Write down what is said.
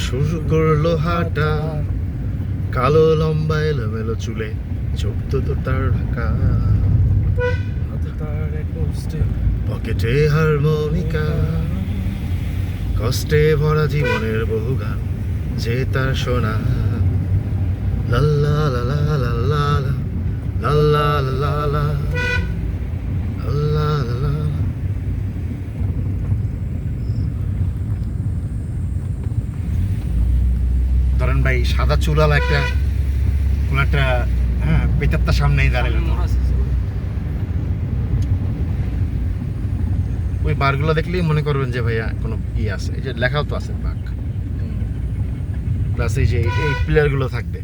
শুরু করলো হাঁটা, কালো লম্বা এলোমেলো চুলে, চোখ তো তার ঢাকা, পকেটে হারমোনিকা, কষ্টে ভরা জীবনের বহু গান যে তার শোনা। লাল্লা লালা লাল্লা লাল্লা লাল্লা লাল্লা লাল্লা। ধরেন ভাই সাদা চুলালা একটা কোন একটা পেটাত্তার সামনেই দাঁড়ালেন, ওই বারগুলো দেখলেই মনে করবেন যে ভাইয়া কোনো আছে, এই যে লেখাও তো আছে বাঘ, প্লাস এই যে এই প্লেয়ারগুলো থাকবে।